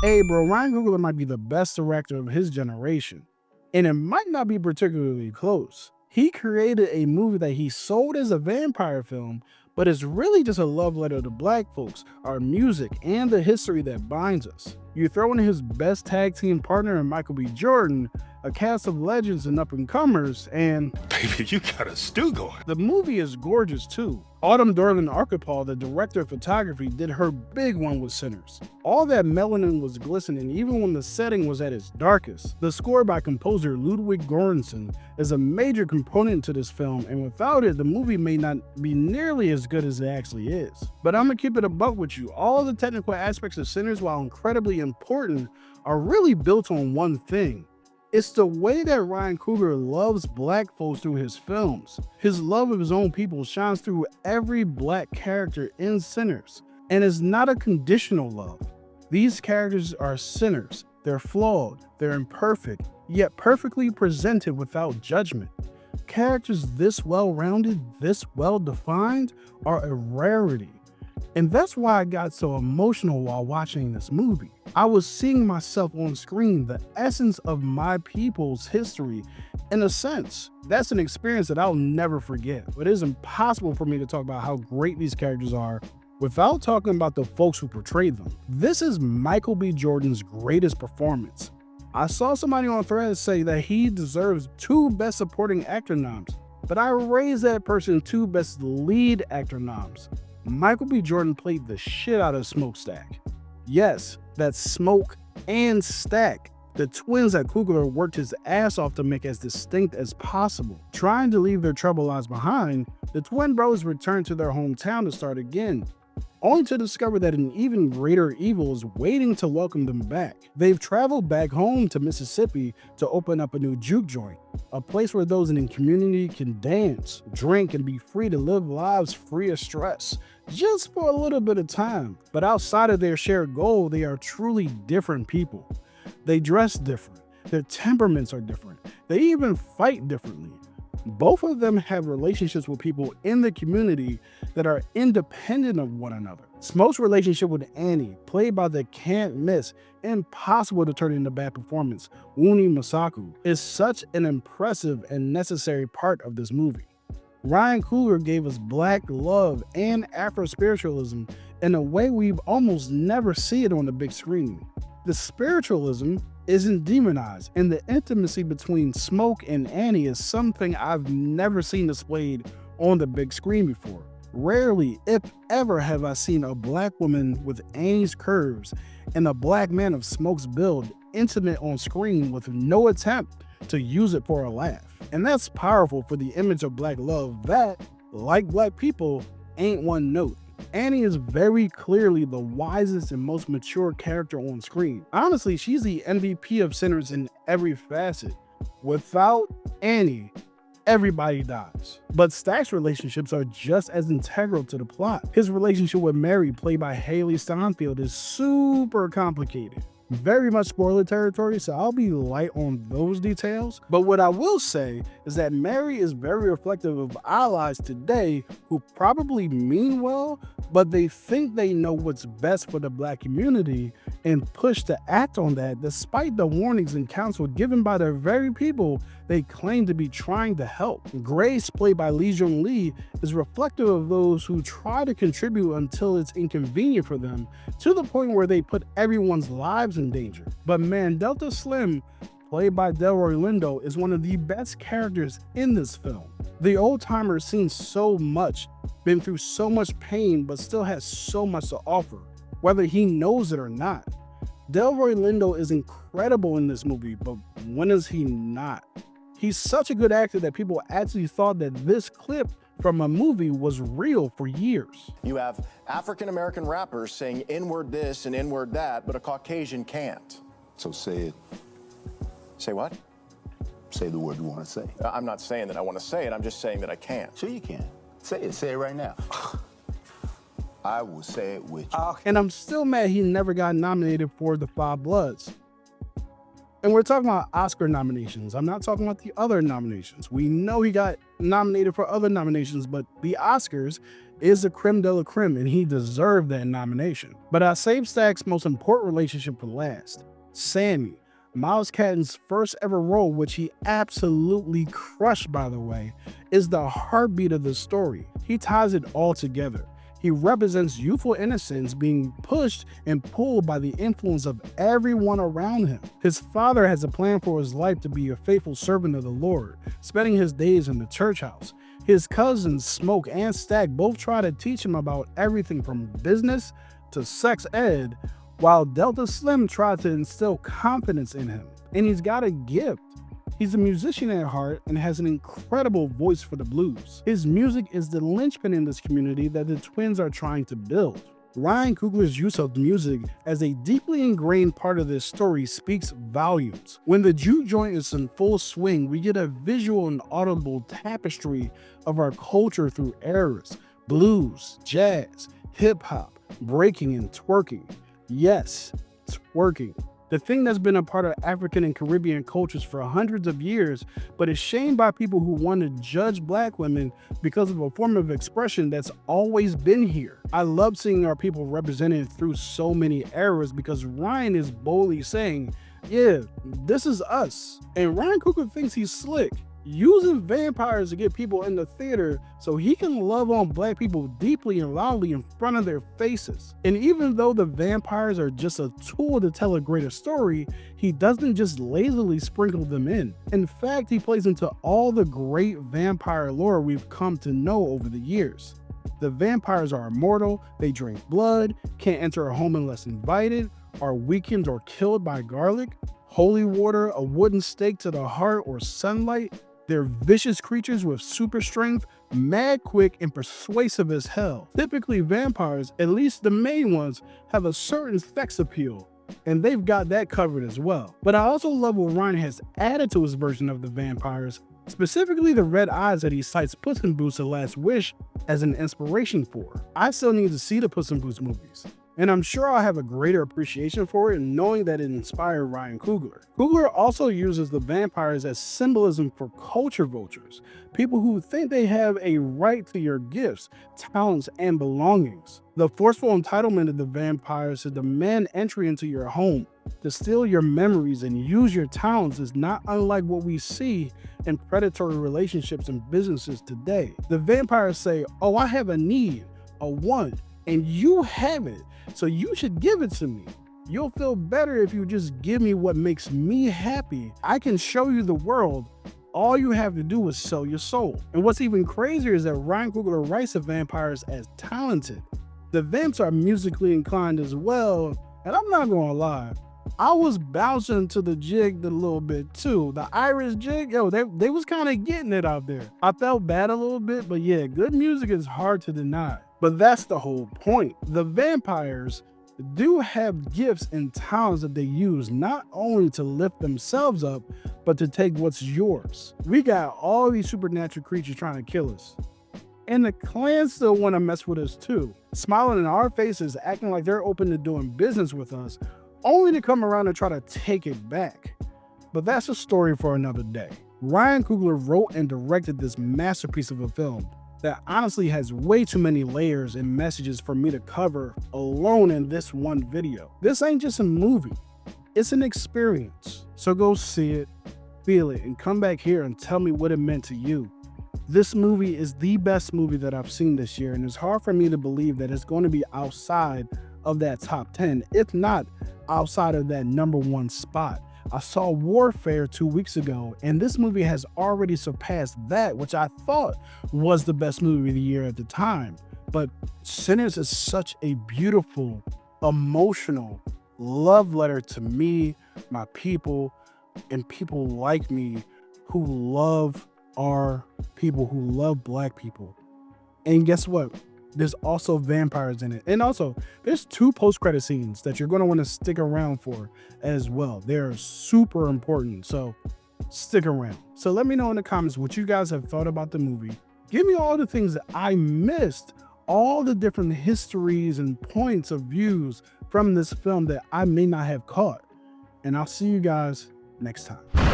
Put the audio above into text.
Hey bro, Ryan Coogler might be the best director of his generation, and it might not be particularly close. He created a movie that he sold as a vampire film, but it's really just a love letter to black folks, our music, and the history that binds us. You throw in his best tag team partner in Michael B. Jordan, a cast of legends and up-and-comers, and Baby, you got a stew going. the movie is gorgeous too. Autumn Dorland Archipel, the director of photography, did her big one with Sinners. All that melanin was glistening even when the setting was at its darkest. The score by composer Ludwig Goransson is a major component to this film, and without it, the movie may not be nearly as good as it actually is. But I'm gonna keep it a buck with you. All the technical aspects of Sinners, while incredibly important, are really built on one thing. It's the way that Ryan Coogler loves black folks through his films. His love of his own people shines through every black character in Sinners, and it's not a conditional love. These characters are sinners, they're flawed, they're imperfect, yet perfectly presented without judgment. Characters this well-rounded, this well-defined, are a rarity. And that's why I got so emotional while watching this movie. I was seeing myself on screen, the essence of my people's history. In a sense, that's an experience that I'll never forget. But it is impossible for me to talk about how great these characters are without talking about the folks who portrayed them. This is Michael B. Jordan's greatest performance. I saw somebody on Threads say that he deserves 2 Best Supporting Actor noms, but I raised that person 2 Best Lead Actor noms. Michael B. Jordan played the shit out of Smokestack. Yes, that's Smoke and Stack, the twins that Coogler worked his ass off to make as distinct as possible. Trying to leave their troubled lives behind, the twin bros return to their hometown to start again, only to discover that an even greater evil is waiting to welcome them back. They've traveled back home to Mississippi to open up a new juke joint, a place where those in the community can dance, drink, and be free to live lives free of stress, just for a little bit of time. But outside of their shared goal, they are truly different people. They dress different, their temperaments are different, they even fight differently. Both of them have relationships with people in the community that are independent of one another. Smoke's relationship with Annie, played by the can't miss, impossible to turn into bad performance, Wunmi Mosaku, is such an impressive and necessary part of this movie. Ryan Coogler gave us black love and Afro-spiritualism in a way we've almost never see it on the big screen. The spiritualism isn't demonized, and the intimacy between Smoke and Annie is something I've never seen displayed on the big screen before. Rarely, if ever, have I seen a black woman with Annie's curves and a black man of Smoke's build intimate on screen with no attempt to use it for a laugh. And that's powerful for the image of black love that, like black people, ain't one note. Annie is very clearly the wisest and most mature character on screen. Honestly, she's the MVP of Sinners in every facet. Without Annie, everybody dies. But Stack's relationships are just as integral to the plot. His relationship with Mary, played by Haley Steinfeld, is super complicated. Very much spoiler territory, so I'll be light on those details. But what I will say is that Mary is very reflective of allies today who probably mean well, but they think they know what's best for the black community and push to act on that despite the warnings and counsel given by the very people they claim to be trying to help. Grace, played by Lee Jung Lee, is reflective of those who try to contribute until it's inconvenient for them, to the point where they put everyone's lives in danger. But Delta Slim, played by Delroy Lindo, is one of the best characters in this film. The old-timer's seen so much, been through so much pain, but still has so much to offer, whether he knows it or not. Delroy Lindo is incredible in this movie, but when is he not? He's such a good actor that people actually thought that this clip from a movie was real for years. You have African-American rappers saying N-word this and N-word that, but a Caucasian can't. So say it. Say what? Say the word you want to say. I'm not saying that I want to say it, I'm just saying that I can't. Sure you can. Say it. Say it right now. I will say it with you. And I'm still mad he never got nominated for The Five Bloods. And we're talking about Oscar nominations. I'm not talking about the other nominations. We know he got nominated for other nominations, but the Oscars is the creme de la creme, and he deserved that nomination. But I saved Stack's most important relationship for last. Sammy, Miles Catton's first ever role, which he absolutely crushed, by the way, is the heartbeat of the story. He ties it all together. He represents youthful innocence being pushed and pulled by the influence of everyone around him. His father has a plan for his life to be a faithful servant of the Lord, spending his days in the church house. His cousins, Smoke and Stack, both try to teach him about everything from business to sex ed, while Delta Slim tried to instill confidence in him. And he's got a gift. He's a musician at heart and has an incredible voice for the blues. His music is the linchpin in this community that the twins are trying to build. Ryan Coogler's use of music as a deeply ingrained part of this story speaks volumes. When the juke joint is in full swing, we get a visual and audible tapestry of our culture through eras: blues, jazz, hip-hop, breaking, and twerking. Yes, twerking. The thing that's been a part of African and Caribbean cultures for hundreds of years, but is shamed by people who want to judge black women because of a form of expression that's always been here. I love seeing our people represented through so many eras because Ryan is boldly saying, yeah, this is us. And Ryan Coogler thinks he's slick, using vampires to get people in the theater so he can love on black people deeply and loudly in front of their faces. And even though the vampires are just a tool to tell a greater story, he doesn't just lazily sprinkle them in. In fact, he plays into all the great vampire lore we've come to know over the years. The vampires are immortal, they drink blood, can't enter a home unless invited, are weakened or killed by garlic, holy water, a wooden stake to the heart, or sunlight. They're vicious creatures with super strength, mad quick, and persuasive as hell. Typically, vampires, at least the main ones, have a certain sex appeal, and they've got that covered as well. But I also love what Ryan has added to his version of the vampires, specifically the red eyes that he cites Puss in Boots: The Last Wish as an inspiration for. I still need to see the Puss in Boots movies, and I'm sure I'll have a greater appreciation for it knowing that it inspired Ryan Coogler. Coogler also uses the vampires as symbolism for culture vultures, people who think they have a right to your gifts, talents, and belongings. The forceful entitlement of the vampires to demand entry into your home, to steal your memories and use your talents is not unlike what we see in predatory relationships and businesses today. The vampires say, oh, I have a need, a want, and you have it, so you should give it to me. You'll feel better if you just give me what makes me happy. I can show you the world. All you have to do is sell your soul. And what's even crazier is that Ryan Coogler writes the vampires as talented. The vamps are musically inclined as well, and I'm not gonna lie, I was bouncing to the jig a little bit too. The Irish jig, yo, they was kind of getting it out there. I felt bad a little bit, but yeah, good music is hard to deny. But that's the whole point. The vampires do have gifts and talents that they use not only to lift themselves up, but to take what's yours. We got all these supernatural creatures trying to kill us, and the clans still want to mess with us too, smiling in our faces, acting like they're open to doing business with us, only to come around and try to take it back. But that's a story for another day. Ryan Coogler wrote and directed this masterpiece of a film that honestly has way too many layers and messages for me to cover alone in this one video. This ain't just a movie, it's an experience. So go see it, feel it, and come back here and tell me what it meant to you. This movie is the best movie that I've seen this year, and it's hard for me to believe that it's going to be outside of that top 10, if not outside of that #1 spot. I saw Warfare 2 weeks ago, and this movie has already surpassed that, which I thought was the best movie of the year at the time. But Sinners is such a beautiful, emotional love letter to me, my people, and people like me who love our people, who love black people. And guess what? There's also vampires in it. And also, there's 2 post-credit scenes that you're going to want to stick around for as well. They're super important, so stick around. So let me know in the comments what you guys have thought about the movie. Give me all the things that I missed, all the different histories and points of views from this film that I may not have caught. And I'll see you guys next time.